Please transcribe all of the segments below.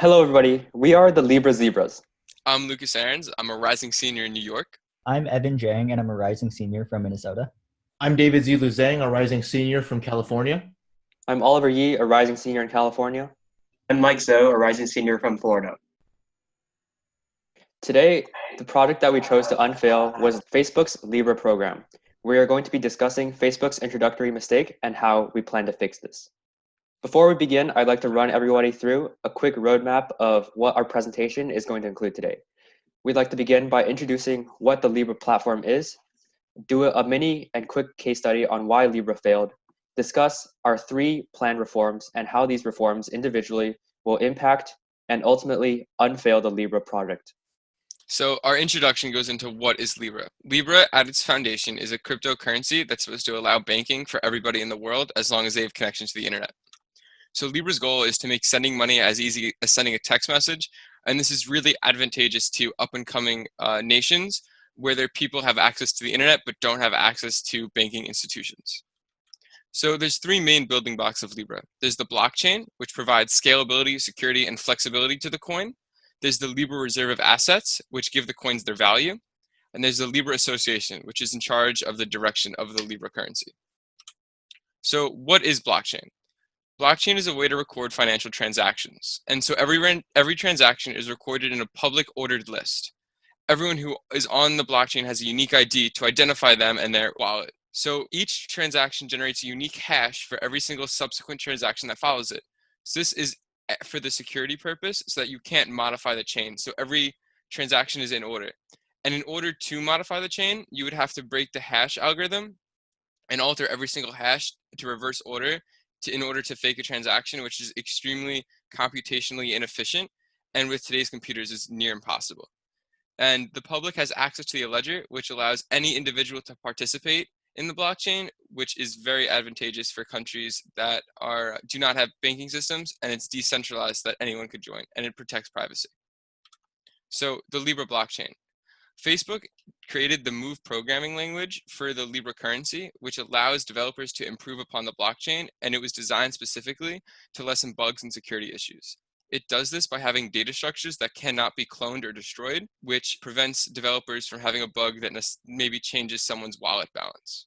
Hello, everybody. We are the Libra Zebras. I'm Lucas Aarons. I'm a rising senior in New York. I'm Evan Jang, and I'm a rising senior from Minnesota. I'm David Zilu Zhang, a rising senior from California. I'm Oliver Yee, a rising senior in California. I'm Mike Zoe, a rising senior from Florida. Today, the project that we chose to unveil was Facebook's Libra program. We are going to be discussing Facebook's introductory mistake and how we plan to fix this. Before we begin, I'd like to run everybody through a quick roadmap of what our presentation is going to include today. We'd like to begin by introducing what the Libra platform is, do a mini and quick case study on why Libra failed, discuss our 3 planned reforms and how these reforms individually will impact and ultimately unveil the Libra project. So our introduction goes into what is Libra. Libra, at its foundation, is a cryptocurrency that's supposed to allow banking for everybody in the world as long as they have connection to the internet. So Libra's goal is to make sending money as easy as sending a text message, and this is really advantageous to up-and-coming nations where their people have access to the internet but don't have access to banking institutions. So there's 3 main building blocks of Libra. There's the blockchain, which provides scalability, security, and flexibility to the coin. There's the Libra reserve of assets, which give the coins their value. And there's the Libra Association, which is in charge of the direction of the Libra currency. So what is blockchain? Blockchain is a way to record financial transactions. And so every transaction is recorded in a public ordered list. Everyone who is on the blockchain has a unique ID to identify them and their wallet. So each transaction generates a unique hash for every single subsequent transaction that follows it. So this is for the security purpose so that you can't modify the chain. So every transaction is in order. And in order to modify the chain, you would have to break the hash algorithm and alter every single hash to reverse order in order to fake a transaction, which is extremely computationally inefficient. And with today's computers is near impossible. And the public has access to the ledger, which allows any individual to participate in the blockchain, which is very advantageous for countries that do not have banking systems, and it's decentralized so that anyone could join, and it protects privacy. So the Libra blockchain. Facebook created the Move programming language for the Libra currency, which allows developers to improve upon the blockchain, and it was designed specifically to lessen bugs and security issues. It does this by having data structures that cannot be cloned or destroyed, which prevents developers from having a bug that maybe changes someone's wallet balance.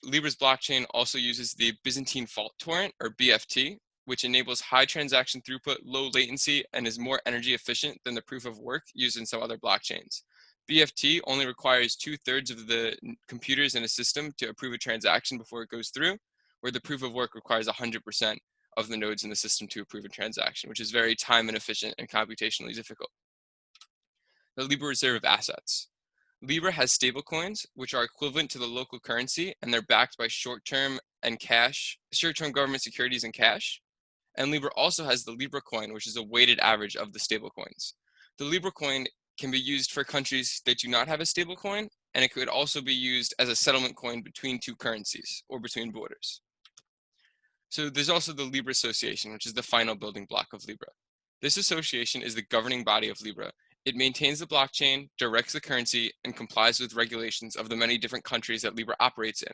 Libra's blockchain also uses the Byzantine fault torrent, or BFT, which enables high transaction throughput, low latency, and is more energy efficient than the proof of work used in some other blockchains. BFT only requires 2/3 of the computers in a system to approve a transaction before it goes through, where the proof of work requires 100% of the nodes in the system to approve a transaction, which is very time inefficient and computationally difficult. The Libra reserve of assets. Libra has stablecoins, which are equivalent to the local currency, and they're backed by short-term government securities and cash. And Libra also has the Libra coin, which is a weighted average of the stablecoins. The Libra coin can be used for countries that do not have a stablecoin, and it could also be used as a settlement coin between 2 currencies or between borders. So there's also the Libra Association, which is the final building block of Libra. This association is the governing body of Libra. It maintains the blockchain, directs the currency, and complies with regulations of the many different countries that Libra operates in.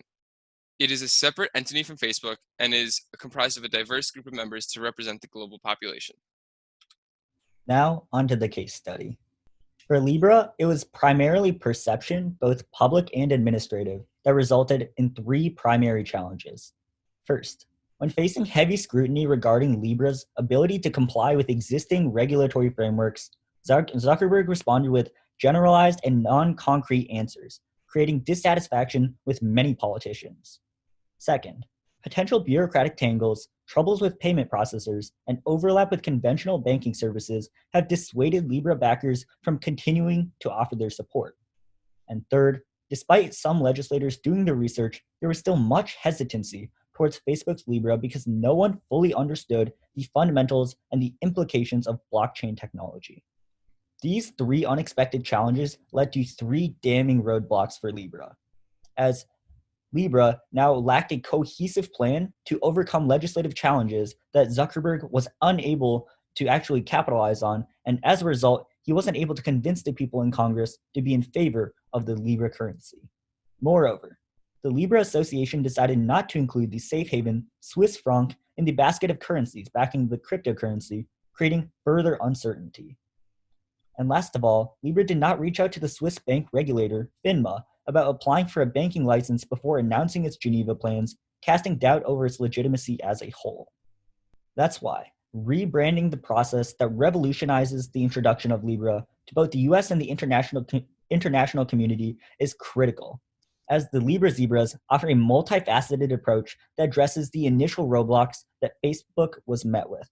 It is a separate entity from Facebook and is comprised of a diverse group of members to represent the global population. Now, onto the case study. For Libra, it was primarily perception, both public and administrative, that resulted in 3 primary challenges. First, when facing heavy scrutiny regarding Libra's ability to comply with existing regulatory frameworks, Zuckerberg responded with generalized and non-concrete answers, creating dissatisfaction with many politicians. Second, potential bureaucratic tangles, troubles with payment processors, and overlap with conventional banking services have dissuaded Libra backers from continuing to offer their support. And third, despite some legislators doing the research, there was still much hesitancy towards Facebook's Libra because no one fully understood the fundamentals and the implications of blockchain technology. These 3 unexpected challenges led to 3 damning roadblocks for Libra, as Libra now lacked a cohesive plan to overcome legislative challenges that Zuckerberg was unable to actually capitalize on, and as a result, he wasn't able to convince the people in Congress to be in favor of the Libra currency. Moreover, the Libra Association decided not to include the safe haven Swiss franc in the basket of currencies backing the cryptocurrency creating further uncertainty. And last of all, Libra did not reach out to the Swiss bank regulator, FINMA, about applying for a banking license before announcing its Geneva plans, casting doubt over its legitimacy as a whole. That's why rebranding the process that revolutionizes the introduction of Libra to both the US and the international community is critical, as the Libra Zebras offer a multifaceted approach that addresses the initial roadblocks that Facebook was met with.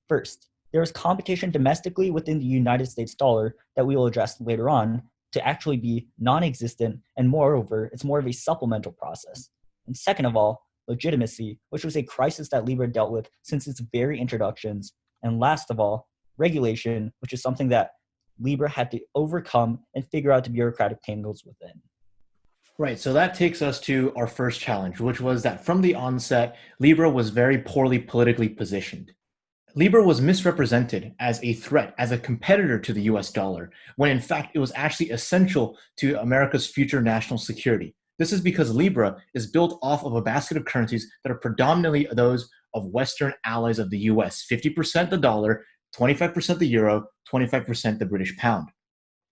First, there is competition domestically within the United States dollar that we will address later on to actually be non-existent, and moreover, it's more of a supplemental process. And second of all, legitimacy, which was a crisis that Libra dealt with since its very introductions. And last of all, regulation, which is something that Libra had to overcome and figure out the bureaucratic tangles within. Right, so that takes us to our first challenge, which was that from the onset, Libra was very poorly politically positioned. Libra was misrepresented as a threat, as a competitor to the US dollar, when in fact it was actually essential to America's future national security. This is because Libra is built off of a basket of currencies that are predominantly those of Western allies of the US, 50% the dollar, 25% the euro, 25% the British pound.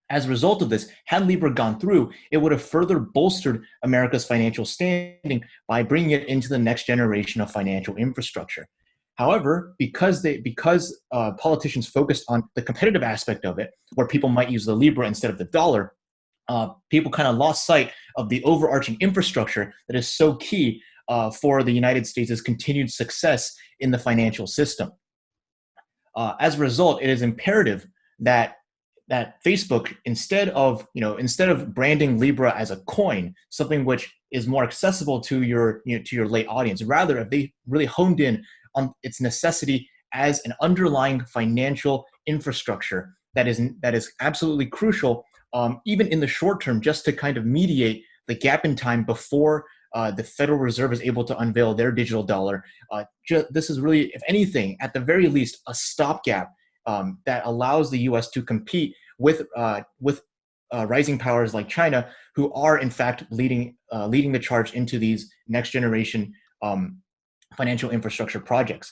As a result of this, had Libra gone through, it would have further bolstered America's financial standing by bringing it into the next generation of financial infrastructure. However, because politicians focused on the competitive aspect of it, where people might use the Libra instead of the dollar, people kind of lost sight of the overarching infrastructure that is so key for the United States' continued success in the financial system. As a result, it is imperative that Facebook, instead of branding Libra as a coin, something which is more accessible to your lay audience, rather if they really honed in on its necessity as an underlying financial infrastructure that is absolutely crucial, even in the short term, just to kind of mediate the gap in time before the Federal Reserve is able to unveil their digital dollar. This is really, if anything, at the very least, a stopgap that allows the U.S. to compete with rising powers like China, who are in fact leading the charge into these next generation financial infrastructure projects.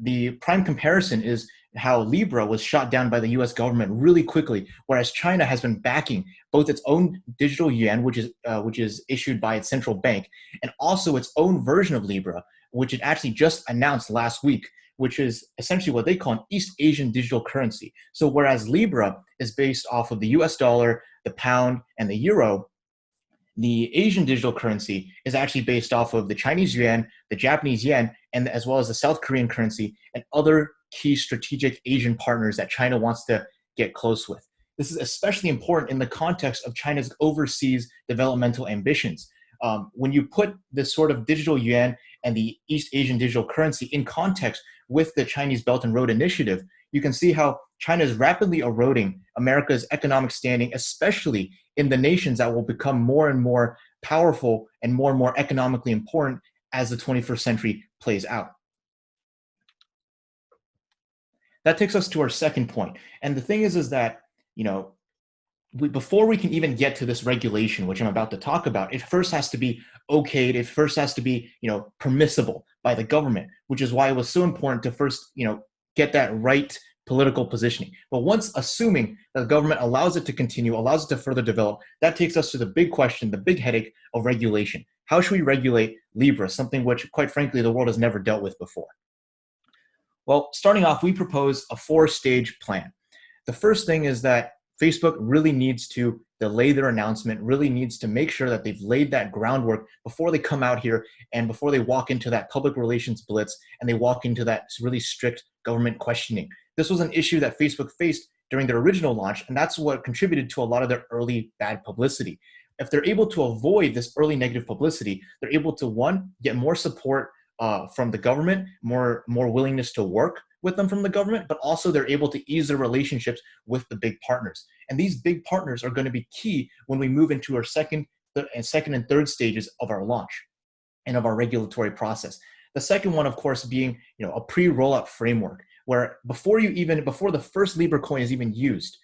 The prime comparison is how Libra was shot down by the U.S. government really quickly, whereas China has been backing both its own digital yuan, which is issued by its central bank, and also its own version of Libra, which it actually just announced last week, which is essentially what they call an East Asian digital currency. So whereas Libra is based off of the US dollar, the pound, and the euro, the Asian digital currency is actually based off of the Chinese yuan, the Japanese yen, and as well as the South Korean currency and other key strategic Asian partners that China wants to get close with. This is especially important in the context of China's overseas developmental ambitions. When you put this sort of digital yuan and the East Asian digital currency in context with the Chinese Belt and Road Initiative, you can see how China is rapidly eroding America's economic standing, especially in the nations that will become more and more powerful and more economically important as the 21st century plays out. That takes us to our second point. And the thing is that, before we can even get to this regulation, which I'm about to talk about, it first has to be okayed. It first has to be, permissible by the government, which is why it was so important to first, get that right political positioning. But once assuming that the government allows it to continue, allows it to further develop, that takes us to the big question, the big headache of regulation. How should we regulate Libra, something which, quite frankly, the world has never dealt with before? Well, starting off, we propose a 4-stage plan. The first thing is that Facebook really needs to delay their announcement, really needs to make sure that they've laid that groundwork before they come out here and before they walk into that public relations blitz and they walk into that really strict government questioning. This was an issue that Facebook faced during their original launch, and that's what contributed to a lot of their early bad publicity. If they're able to avoid this early negative publicity, they're able to, one, get more support from the government, more willingness to work with them from the government, but also they're able to ease their relationships with the big partners. And these big partners are going to be key when we move into our second and third stages of our launch and of our regulatory process. The second one, of course, being a pre-rollout framework, where before the first Libra coin is even used,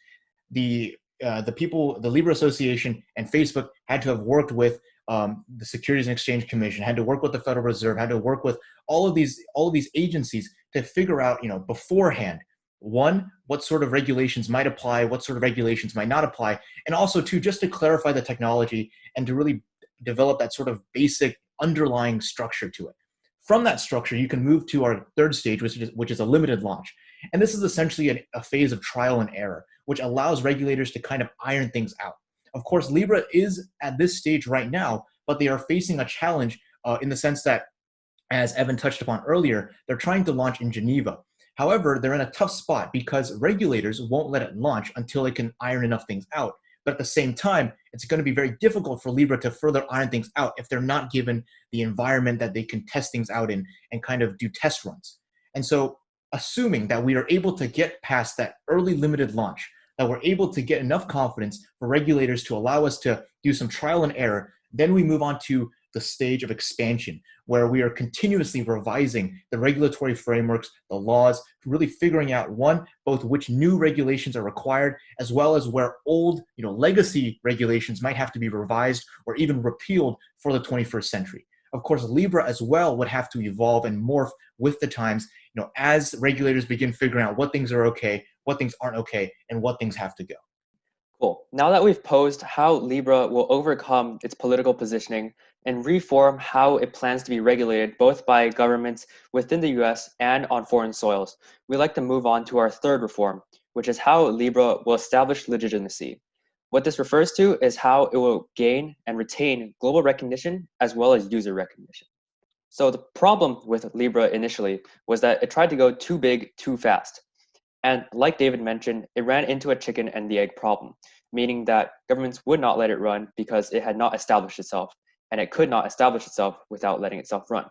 the Libra Association and Facebook had to have worked with the Securities and Exchange Commission, had to work with the Federal Reserve, had to work with all of these agencies to figure out, beforehand, One, what sort of regulations might apply, what sort of regulations might not apply, and also two, just to clarify the technology and to really develop that sort of basic underlying structure to it. From that structure, you can move to our third stage, which is a limited launch. And this is essentially a phase of trial and error, which allows regulators to kind of iron things out. Of course, Libra is at this stage right now, but they are facing a challenge in the sense that, as Evan touched upon earlier, they're trying to launch in Geneva. However, they're in a tough spot because regulators won't let it launch until it can iron enough things out. But at the same time, it's going to be very difficult for Libra to further iron things out if they're not given the environment that they can test things out in and kind of do test runs. And so, assuming that we are able to get past that early limited launch, that we're able to get enough confidence for regulators to allow us to do some trial and error, then we move on to the stage of expansion, where we are continuously revising the regulatory frameworks, the laws, really figuring out, one, both which new regulations are required, as well as where old, legacy regulations might have to be revised or even repealed for the 21st century. Of course, Libra as well would have to evolve and morph with the times, as regulators begin figuring out what things are okay, what things aren't okay, and what things have to go. Cool. Now that we've posed how Libra will overcome its political positioning and reform how it plans to be regulated both by governments within the US and on foreign soils, we'd like to move on to our third reform, which is how Libra will establish legitimacy. What this refers to is how it will gain and retain global recognition as well as user recognition. So the problem with Libra initially was that it tried to go too big too fast. And like David mentioned, it ran into a chicken and the egg problem, meaning that governments would not let it run because it had not established itself, and it could not establish itself without letting itself run.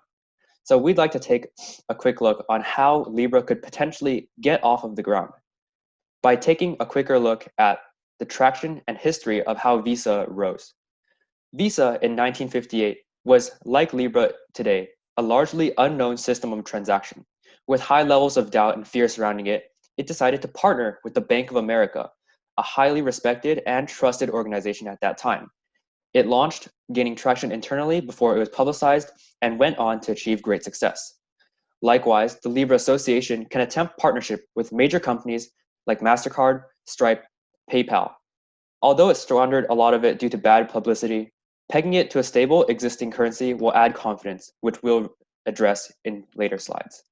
So we'd like to take a quick look on how Libra could potentially get off of the ground by taking a quicker look at the traction and history of how Visa rose. Visa in 1958 was, like Libra today, a largely unknown system of transaction. With high levels of doubt and fear surrounding it, it decided to partner with the Bank of America, a highly respected and trusted organization at that time. It launched, gaining traction internally before it was publicized, and went on to achieve great success. Likewise, the Libra Association can attempt partnership with major companies like MasterCard, Stripe, PayPal. Although it squandered a lot of it due to bad publicity, pegging it to a stable existing currency will add confidence, which we'll address in later slides.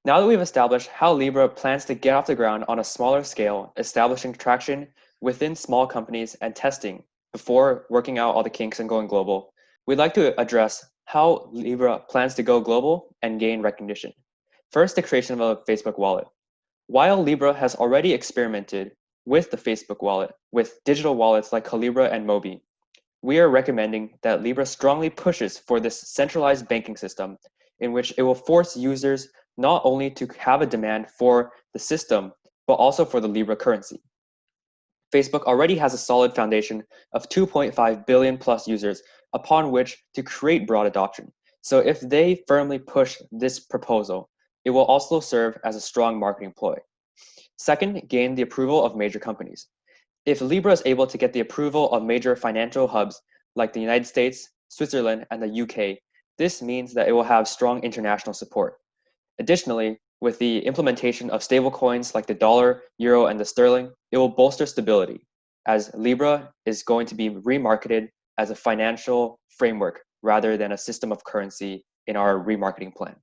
Now that we've established how Libra plans to get off the ground on a smaller scale, establishing traction within small companies and testing before working out all the kinks and going global, we'd like to address how Libra plans to go global and gain recognition. First, the creation of a Facebook wallet. While Libra has already experimented with the Facebook wallet with digital wallets like Calibra and Mobi, we are recommending that Libra strongly pushes for this centralized banking system in which it will force users not only to have a demand for the system, but also for the Libra currency. Facebook already has a solid foundation of 2.5 billion plus users upon which to create broad adoption. So if they firmly push this proposal, it will also serve as a strong marketing ploy. Second, gain the approval of major companies. If Libra is able to get the approval of major financial hubs like the United States, Switzerland, and the UK, this means that it will have strong international support. Additionally, with the implementation of stablecoins like the dollar, euro, and the sterling, it will bolster stability, as Libra is going to be remarketed as a financial framework rather than a system of currency in our remarketing plan.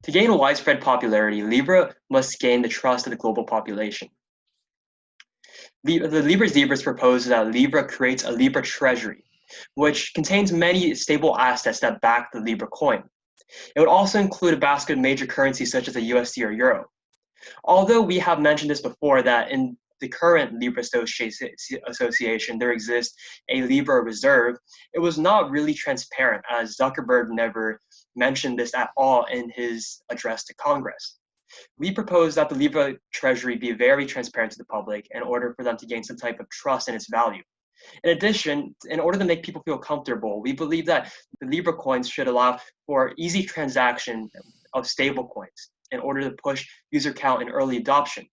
To gain widespread popularity, Libra must gain the trust of the global population. The Libra Zebras propose that Libra creates a Libra treasury, which contains many stable assets that back the Libra coin. It would also include a basket of major currencies such as the USD or Euro. Although we have mentioned this before, that in the current Libra Association, there exists a Libra reserve, it was not really transparent, as Zuckerberg never mentioned this at all in his address to Congress. We propose that the Libra treasury be very transparent to the public in order for them to gain some type of trust in its value. In addition, in order to make people feel comfortable, we believe that the Libra coins should allow for easy transaction of stable coins in order to push user count and early adoption.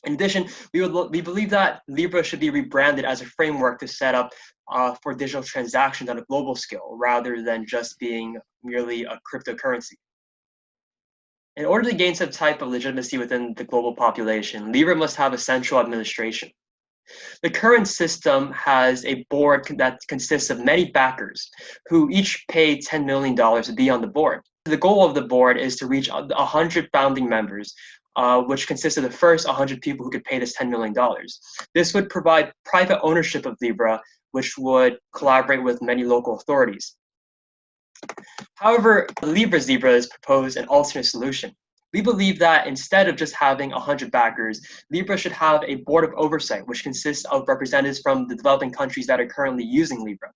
In addition, we believe that Libra should be rebranded as a framework to set up for digital transactions on a global scale, rather than just being merely a cryptocurrency. In order to gain some type of legitimacy within the global population, Libra must have a central administration. The current system has a board that consists of many backers who each pay $10 million to be on the board. The goal of the board is to reach 100 founding members, which consists of the first 100 people who could pay this $10 million. This would provide private ownership of Libra, which would collaborate with many local authorities. However, Libra has proposed an alternate solution. We believe that instead of just having 100 backers, Libra should have a board of oversight, which consists of representatives from the developing countries that are currently using Libra.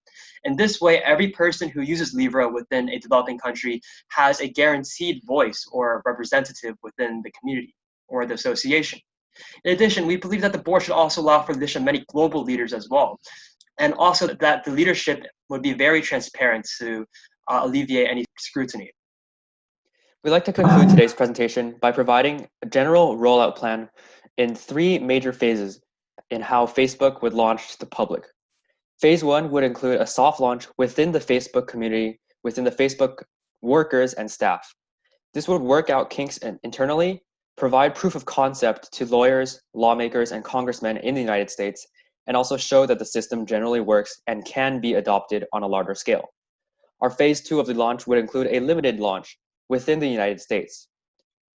In this way, every person who uses Libra within a developing country has a guaranteed voice or representative within the community or the association. In addition, we believe that the board should also allow for the addition of many global leaders as well, and also that the leadership would be very transparent to alleviate any scrutiny. We'd like to conclude today's presentation by providing a general rollout plan in 3 major phases in how Facebook would launch to the public. Phase 1 would include a soft launch within the Facebook community, within the Facebook workers and staff. This would work out kinks internally, provide proof of concept to lawyers, lawmakers, and congressmen in the United States, and also show that the system generally works and can be adopted on a larger scale. Our phase 2 of the launch would include a limited launch within the United States.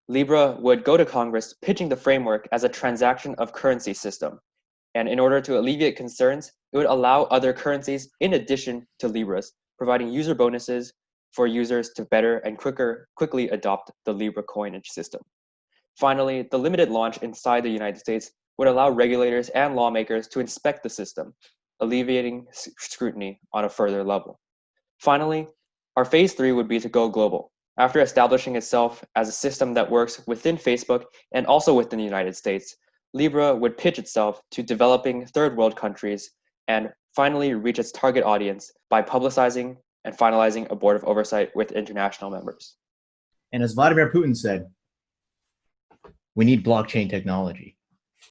Libra would go to Congress pitching the framework as a transaction of currency system. And in order to alleviate concerns, it would allow other currencies in addition to Libras, providing user bonuses for users to better and quickly adopt the Libra coinage system. Finally, the limited launch inside the United States would allow regulators and lawmakers to inspect the system, alleviating scrutiny on a further level. Finally, our phase 3 would be to go global. After establishing itself as a system that works within Facebook and also within the United States, Libra would pitch itself to developing third world countries and finally reach its target audience by publicizing and finalizing a board of oversight with international members. And as Vladimir Putin said, we need blockchain technology.